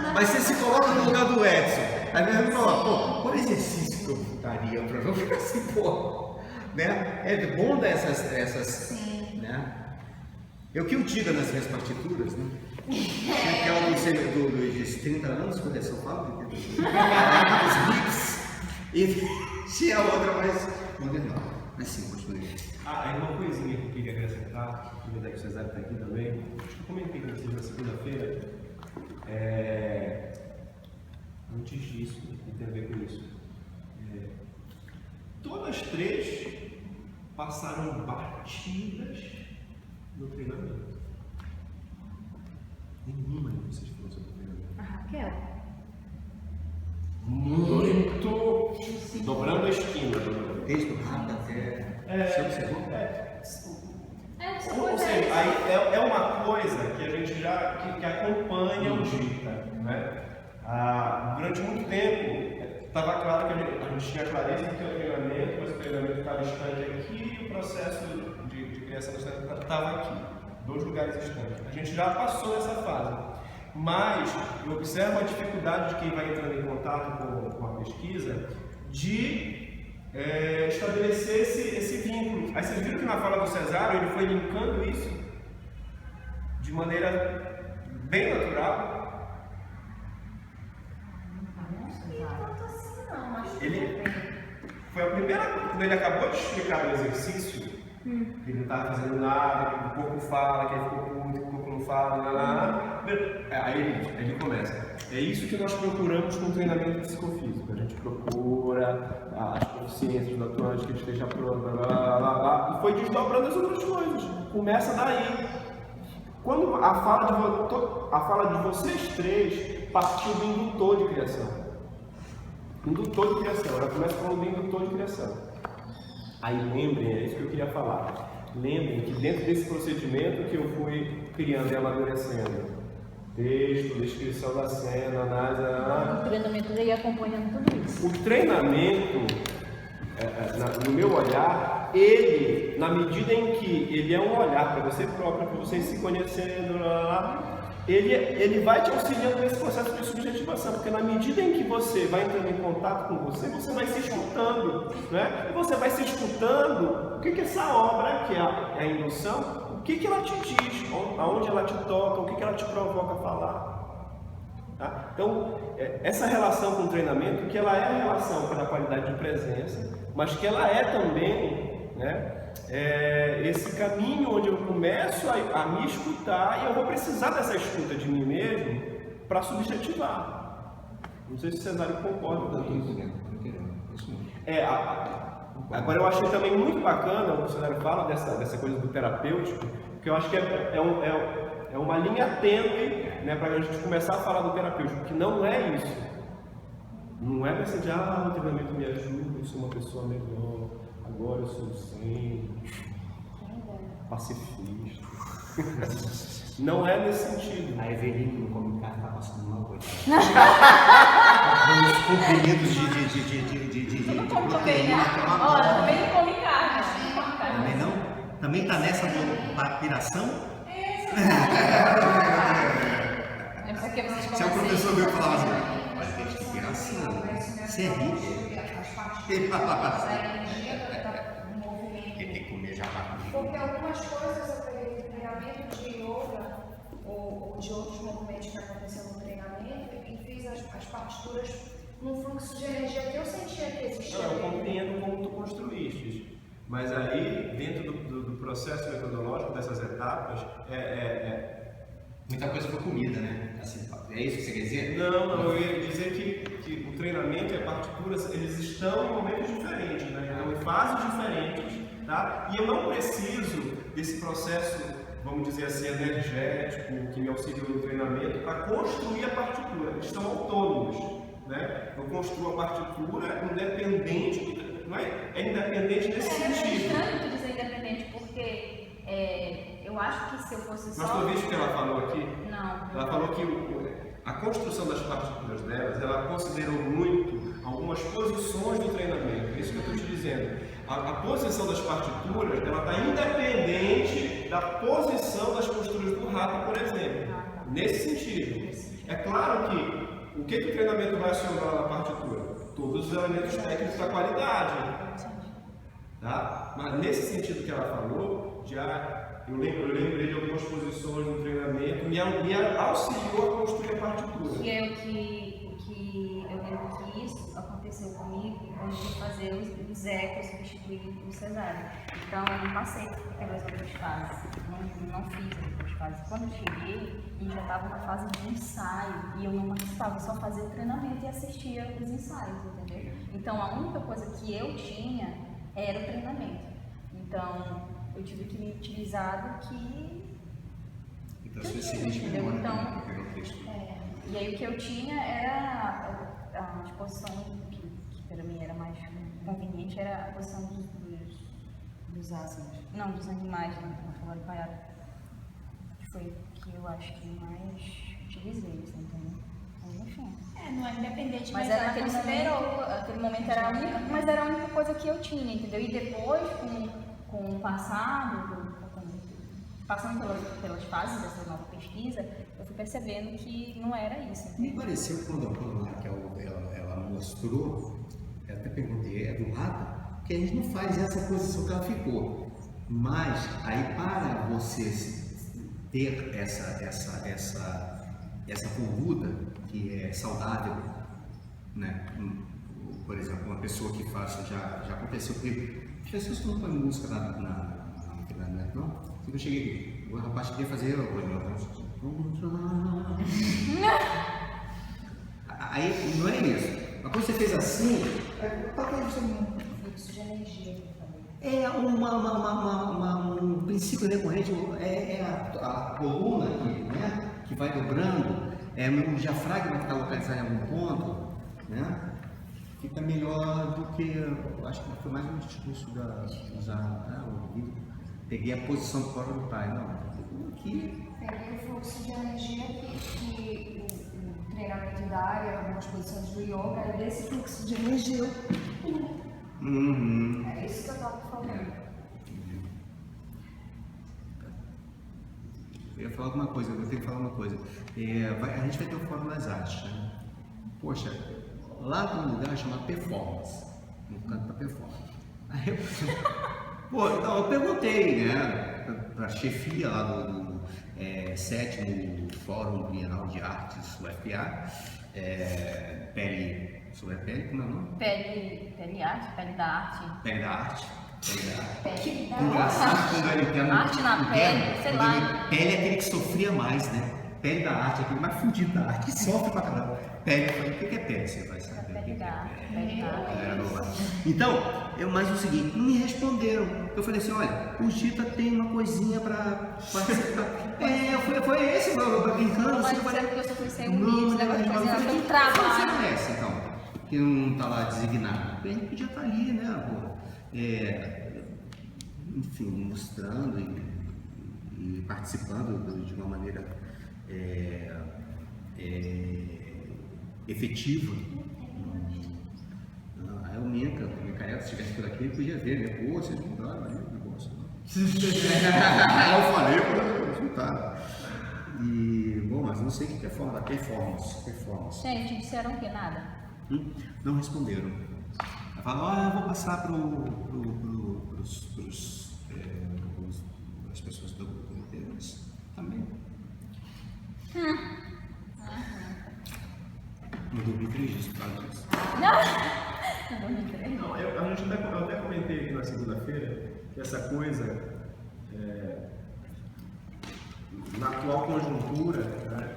na... Mas você se coloca no lugar do Edson. Aí ele fala, pô, qual exercício que eu daria para não ficar assim, pô, né? É bom dar essas Sim. né? É o que eu digo nas minhas partituras, né? Aquela dos 30 anos, quando eu falo, os mix, e tinha outra mais modernal. Mas sim, continue. Aí uma coisinha que eu queria acrescentar, que o Cesário está aqui também, acho que eu comentei com vocês na segunda-feira, antes disso, que tem a ver com isso. Todas três passaram batidas no treinamento. Nenhuma de vocês falou sobre o treinamento. A Raquel. Muito! Dobrando a esquina. Desde o rato até... Você observou? Ou seja, aí é uma coisa que a gente já que acompanha o Gita, né? Durante muito tempo estava claro que a gente tinha clareza do que é o treinamento, mas o treinamento estava distante aqui e o processo de criação do treinamento estava aqui, 2 lugares distantes. A gente já passou essa fase, mas eu observo a dificuldade de quem vai entrando em contato com a pesquisa de estabelecer esse vínculo. Aí vocês viram que na fala do Cesário ele foi linkando isso de maneira bem natural. Ele foi a primeira, quando ele acabou de explicar o exercício, que ele não estava fazendo nada, que o corpo fala, que ele ficou puto, que o corpo não fala, aí ele começa. É isso que nós procuramos com o treinamento psicofísico. A gente procura as consciências do atuante que ele esteja pronto, e foi desdobrando as outras coisas. Começa daí. Quando a fala de vocês três partiu do indutor de criação. Indutor de criação, ela começa falando do indutor de criação. Aí lembrem, é isso que eu queria falar. Lembrem que dentro desse procedimento que eu fui criando e amadurecendo, texto, descrição da cena, análise... O treinamento ia acompanhando tudo isso. O treinamento, no meu olhar, ele, na medida em que ele é um olhar para você próprio, para você se conhecendo, ele vai te auxiliando nesse processo de subjetivação, porque na medida em que você vai entrando em contato com você, você vai se escutando, né? E você vai se escutando, o que é essa obra, que é a indução, que ela te diz, aonde ela te toca, o que ela te provoca a falar. Tá? Então, essa relação com o treinamento, que ela é a relação pela qualidade de presença, mas que ela é também, né, esse caminho onde eu começo a me escutar e eu vou precisar dessa escuta de mim mesmo para subjetivar. Não sei se o Cesário concorda com isso. Agora eu achei também muito bacana o que o Cesário fala dessa coisa do terapêutico, que eu acho que é uma linha tênue, né, para a gente começar a falar do terapêutico, que não é isso. Não é essa de, o treinamento me ajuda, eu sou uma pessoa melhor, agora eu sou zen, pacifista. Não é nesse sentido. A Eveline no comentário está passando mal, coitada. Os comprimidos de proteína. Ó, também não come carne. Também não? Também está nessa da piração? É porque vocês Se o comem professor assim. veio falar assim, olha, tem que ter piração. Você é rico. Ele tem que comer já Porque algumas coisas eu peguei no treinamento de yoga ou de outros movimentos que aconteceram no treinamento e fiz as partituras num fluxo de energia que eu sentia que existia. Eu compreendo como tu construíste, mas aí, dentro do processo metodológico dessas etapas, muita coisa foi comida, né? Assim, é isso que você quer dizer? Não, eu ia dizer que o treinamento e a partitura, eles estão em momentos diferentes, né? Estão em fases diferentes, tá? E eu não preciso desse processo, vamos dizer assim, energético, que me auxiliou no treinamento, para construir a partitura. Eles estão autônomos, né? Eu construo a partitura independente, não é? É independente nesse sentido. É estranho tu dizer independente, porque eu acho que se eu fosse só... Mas tu viste o que ela falou aqui? Não. Ela falou que a construção das partituras delas, ela considerou muito algumas posições do treinamento. É isso que eu estou te dizendo. A posição das partituras, ela está independente da posição das posturas do rato, por exemplo. Nesse sentido. É claro que o que o treinamento vai acionar na partitura? Todos os elementos técnicos da qualidade. Tá? Mas nesse sentido que ela falou, eu lembrei de algumas posições do treinamento, me auxiliou a construir a partitura. Que é o que eu lembro que isso aconteceu comigo quando eu fui fazer os ecos, substituir o cesárea. Então eu não passei pelas outras fases, não fiz as outras fases. Quando eu cheguei, a gente já estava na fase de ensaio e eu não participava, só fazia o treinamento e assistia os ensaios, entendeu? Então a única coisa que eu tinha era o treinamento. Então eu tive que me utilizar do que... Então, você se memória, então, né? Pegar o texto. E aí o que eu tinha era a posição que para mim era mais conveniente, era a posição dos ácidos. Não, dos animais, na falar de paiado. Que foi que eu acho que mais utilizei, assim, entendeu? Mas enfim. Não é independente, Mas era naquele momento era a única, mas era a única coisa que eu tinha, entendeu? E depois, com o passado, passando pelas fases dessa nova pesquisa, eu fui percebendo que não era isso. Me pareceu quando a Raquel ela mostrou, eu até perguntei, é do rato? Porque a gente não faz essa posição que ela ficou. Mas aí para você ter essa conduta que é saudável, né? Por exemplo, uma pessoa que faça, já aconteceu comigo, as pessoas que não põem música na internet, não? Quando eu cheguei, o rapaz queria fazer aí não é isso. Mas quando você fez assim, Fluxo de energia que eu falei. é um princípio recorrente, é a coluna aqui, né? Que vai dobrando, é o diafragma que está localizado em algum ponto, né? Fica melhor do que, eu acho que foi mais um discurso o vídeo. Peguei a posição fora do pai, não, aqui. Peguei o fluxo de energia que o treinamento da área, algumas posições do yoga, era desse fluxo de energia. É isso que eu estava falando. Eu ia falar alguma coisa, eu vou ter que falar uma coisa. A gente vai ter o Fórum das Artes, né? Poxa, lá tem um lugar chamado Performance, no canto da Performance. Aí eu perguntei, né? para a chefia lá do 7º Fórum Bienal de Artes, UFA, pele, sobre a pele, como é o nome? Pele arte, pele da arte. Pele da arte. Pele da Engraçado quando ele tem Arte na pele, sei lá. Pele é aquele que sofria mais, né? Pele da arte, aquele mais fudido da arte, que sofre pra caramba. Pele, eu falei, o que é pele? Você vai saber. Pele da arte, pele da arte. Então, mas o seguinte, não me responderam. Eu falei assim, olha, o Gita tem uma coisinha pra participar. Foi esse, brincando. Mas assim, disseram falei, que eu só fui sem um não, vídeo, negócio de coisa, tem um Você trabalho. conhece, então, que não tá lá designado. A gente podia estar ali, né, pô? Enfim, mostrando e participando de uma maneira efetiva. Aí o Micael, se estivesse por aqui, ele podia ver, né? Pô, vocês mudaram aí o negócio. Eu falei, pô, resultado. Bom, mas não sei o que é performance. Gente, disseram que nada. Não responderam. Falaram, eu vou passar para as pessoas do comitê, mas também. Não dormi 3 dias por causa disso. Não, eu até comentei aqui na segunda-feira que essa coisa, na atual conjuntura, né,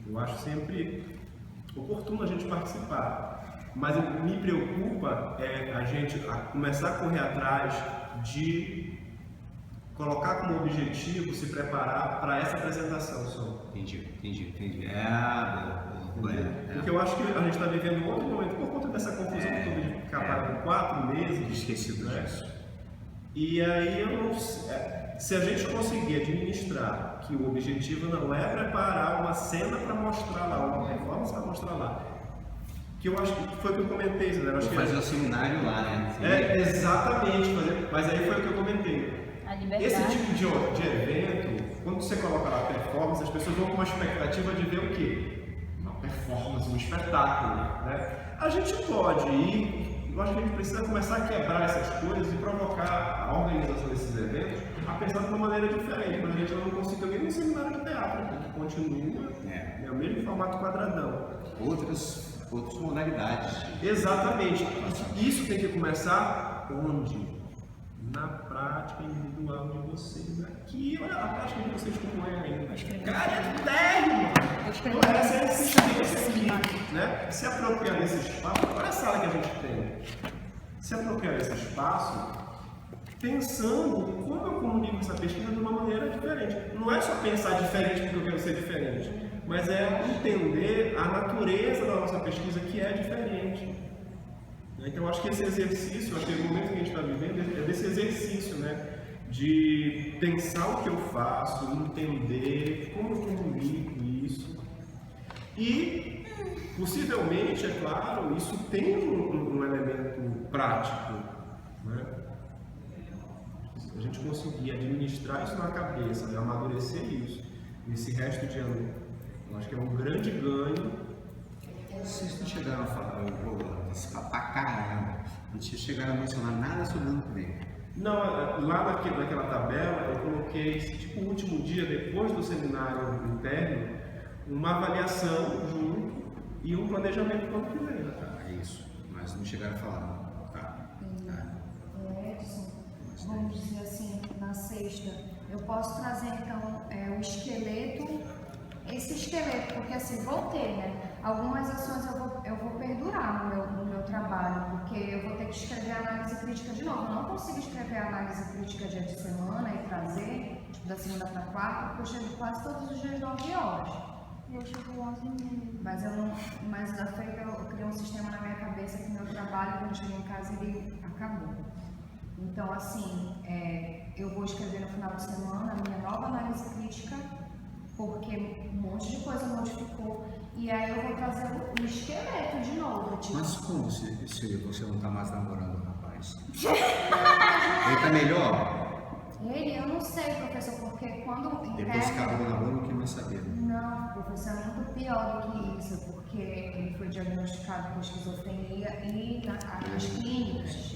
eu acho sempre oportuno a gente participar. Mas me preocupa a gente começar a correr atrás de colocar como objetivo se preparar para essa apresentação só. Entendi. Porque eu acho que a gente está vivendo um outro momento por conta dessa confusão toda de ficar parado 4 meses. Esquecido disso. E aí eu não se a gente conseguir administrar que o objetivo não é preparar uma cena para mostrar lá, uma performance para mostrar lá. Que eu acho que foi o que eu comentei, Zé. Vou fazer o seminário lá, né? Exatamente, mas aí foi o que eu comentei. A liberdade. Esse tipo de evento, quando você coloca lá performance, as pessoas vão com uma expectativa de ver o quê? Uma performance, um espetáculo, né? A gente pode ir, eu acho que a gente precisa começar a quebrar essas coisas e provocar a organização desses eventos a pensar de uma maneira diferente, mas a gente não conseguiu nem no seminário de teatro, que continua o mesmo formato quadradão. Outras modalidades. Exatamente. Isso tem que começar onde? Na prática individual de vocês. Aqui, olha a prática de vocês como é ainda. Cara, é 10, mano. Então, essa é a existência aqui, né? Se apropriar desse espaço, olha a sala que a gente tem. Se apropriar desse espaço, pensando como eu comunico essa pesquisa de uma maneira diferente. Não é só pensar diferente porque eu quero ser diferente, mas é entender a natureza da nossa pesquisa que é diferente. Então eu acho que esse exercício, acho que o momento que a gente está vivendo é desse exercício, né? De pensar o que eu faço, entender como eu comunico isso. E, possivelmente, é claro, isso tem um elemento prático, né? A gente conseguir administrar isso na cabeça, né? Amadurecer isso, nesse resto de ano. Eu acho que é um grande ganho. Vocês não chegaram a falar, eu vou participar pra caramba. Não chegaram a mencionar nada sobre o ano que vem. Não, lá naquela tabela eu coloquei, tipo, o último dia, depois do seminário interno, uma avaliação junto e um planejamento para o ano que vem. É isso, mas não chegaram a falar, não. Edson, vamos dizer assim, na sexta, eu posso trazer então o esqueleto, esse esqueleto, porque assim, vou ter, né? Algumas ações eu vou perdurar no meu trabalho, porque eu vou ter que escrever análise crítica de novo. Eu não consigo escrever análise crítica dia de semana e trazer, tipo, da segunda para quarta, porque eu chego quase todos os dias 9 horas. Eu chego 11h30. Mas da feita eu criei um sistema na minha cabeça que meu trabalho, quando eu cheguei em casa, ele acabou. Então, assim, eu vou escrever no final de semana a minha nova análise crítica, porque um monte de coisa modificou. E aí eu vou trazer o esqueleto de novo. Tipo... Mas como se você não tá mais namorando o rapaz? Ele tá melhor? Eu não sei, professor, porque quando... Depois que acabou o namoro, não quer mais saber. Não, professor, é muito pior do que isso, porque ele foi diagnosticado com esquizofrenia e nas clínicas.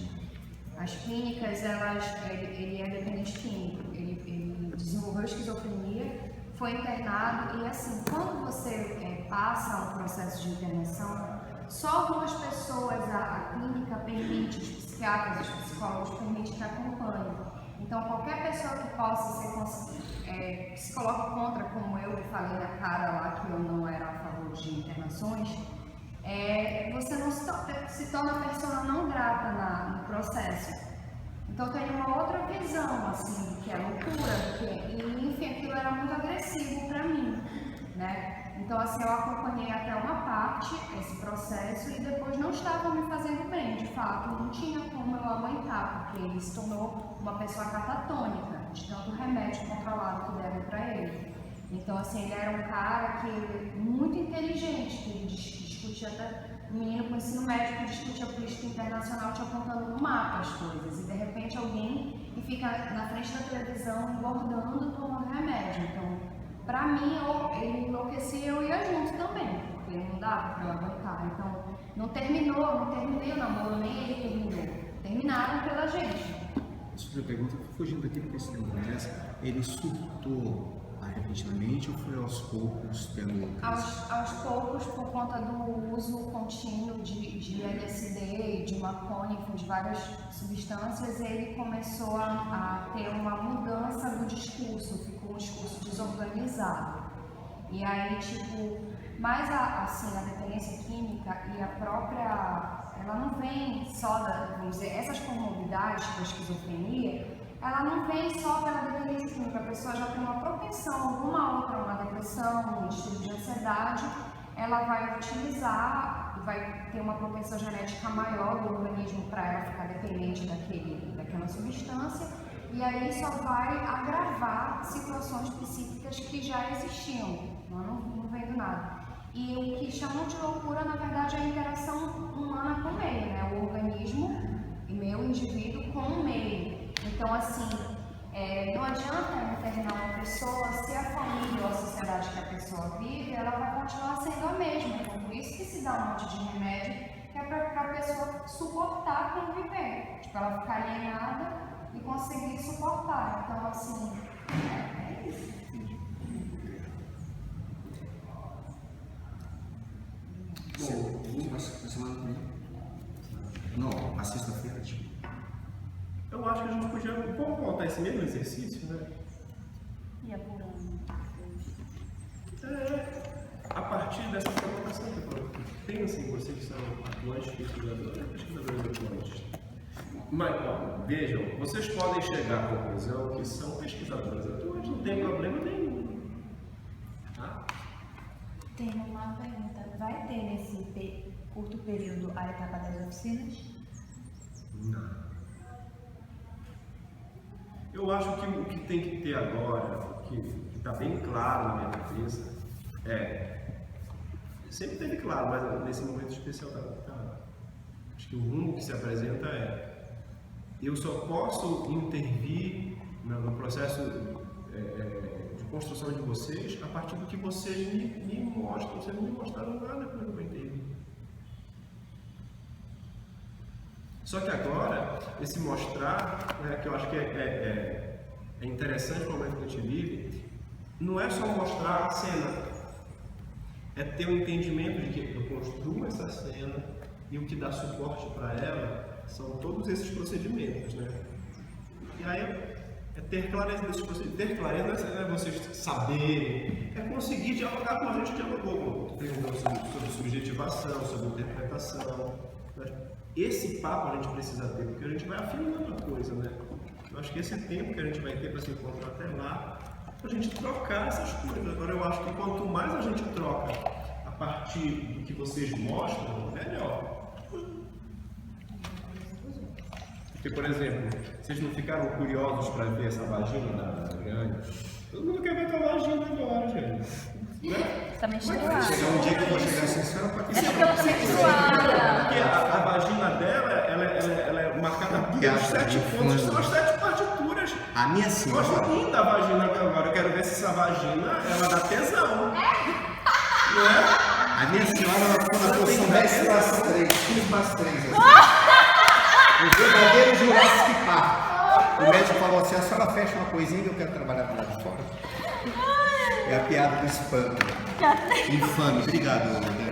As clínicas, ele é dependente químico, ele desenvolveu esquizofrenia, foi internado e assim, quando você passa um processo de internação, só algumas pessoas a clínica permite, os psiquiatras, os psicólogos permitem que acompanhem. Então, qualquer pessoa que possa que se coloque contra, como eu falei na cara lá que eu não era a favor de internações, você não se torna persona não grata no processo. Então tem uma outra visão, assim, que é loucura, e enfim, aquilo era muito agressivo para mim, né? Então assim, eu acompanhei até uma parte esse processo e depois não estava me fazendo bem, de fato, não tinha como eu aguentar, porque ele se tornou uma pessoa catatônica, de tanto remédio controlado que deram para ele. Então assim, ele era um cara muito inteligente, que ele discutia até... Um menino com ensino médio que discute a política internacional te apontando no mapa as coisas e de repente alguém que fica na frente da televisão engordando tomando remédio. Então, pra mim, ele enlouquecia e eu ia junto também, porque não dava pra eu aguentar. Então, não terminei o namoro, nem ele terminou. Terminaram pela gente. Outra pergunta, fugindo daquilo que você interessa, ele surtou repentinamente ou foi aos poucos pelo... Aos poucos, por conta do uso contínuo de LSD, de maconha, de várias substâncias, ele começou a ter uma mudança do discurso, ficou um discurso desorganizado. E aí, mas assim, a dependência química e a própria, ela não vem só vamos dizer, essas comorbidades da esquizofrenia, ela não vem só pela dependência química, a pessoa já tem uma propensão, alguma outra, uma depressão, um estilo de ansiedade, ela vai utilizar, vai ter uma propensão genética maior do organismo para ela ficar dependente daquela substância, e aí só vai agravar situações psíquicas que já existiam, não vem do nada. E o que chamam de loucura, na verdade, é a interação humana com o meio, né? O organismo e o indivíduo com o meio. Então, assim, não adianta internar uma pessoa se a família ou a sociedade que a pessoa vive, ela vai continuar sendo a mesma. Então, por isso que se dá um monte de remédio, que é para a pessoa suportar conviver. Tipo, ela ficar alienada e conseguir suportar. Então, assim, é isso. Bom, semana que vem. Não, a sexta-feira, tipo. Eu acho que a gente podia voltar esse mesmo exercício, né? E apurando. A partir dessa colocação que eu falei, tem assim, vocês que são atuantes pesquisadores atuantes. Mas, vejam, vocês podem chegar à conclusão que são pesquisadores atuantes, não tem problema nenhum. Tá? Tem uma pergunta, vai ter nesse curto período a etapa das oficinas? Não. Eu acho que o que tem que ter agora, o que está bem claro na minha cabeça, sempre teve claro, mas nesse momento especial acho que o rumo que se apresenta eu só posso intervir no processo de construção de vocês a partir do que vocês me mostram. Vocês não me mostraram nada para eu entender. Só que agora, esse mostrar, que eu acho que é interessante no momento que a gente vive, não é só mostrar a cena, é ter um entendimento de que eu construo essa cena e o que dá suporte para ela são todos esses procedimentos, né? E aí é ter clareza desses procedimentos. Ter clareza não é vocês saberem, é conseguir dialogar como a gente dialogou, sobre subjetivação, sobre interpretação, né? Esse papo a gente precisa ter, porque a gente vai afinando a coisa, né? Eu acho que esse tempo que a gente vai ter para se encontrar até lá, a gente trocar essas coisas. Agora eu acho que quanto mais a gente troca a partir do que vocês mostram, melhor. Porque, por exemplo, vocês não ficaram curiosos para ver essa vagina da Adriane? Todo mundo quer ver tua vagina agora, gente. Né? Tá menstruada. Chegar um dia que eu vou chegar assim, senhora, para que É porque ela tá menstruada. Porque a vagina dela, ela é marcada pelos 7 pontos, são as 7 partituras. a minha Eu acho senhora. linda a vagina agora, eu quero ver se essa vagina, ela dá tesão. Não é? A minha senhora, ela ficou na posição 10 para as 3, 15 para as 3. Assim. O verdadeiro Jurassic Park. O médico falou assim, a senhora fecha uma coisinha que eu quero trabalhar do lado de fora. É a piada do espanto. Infame. Obrigado, Daniel.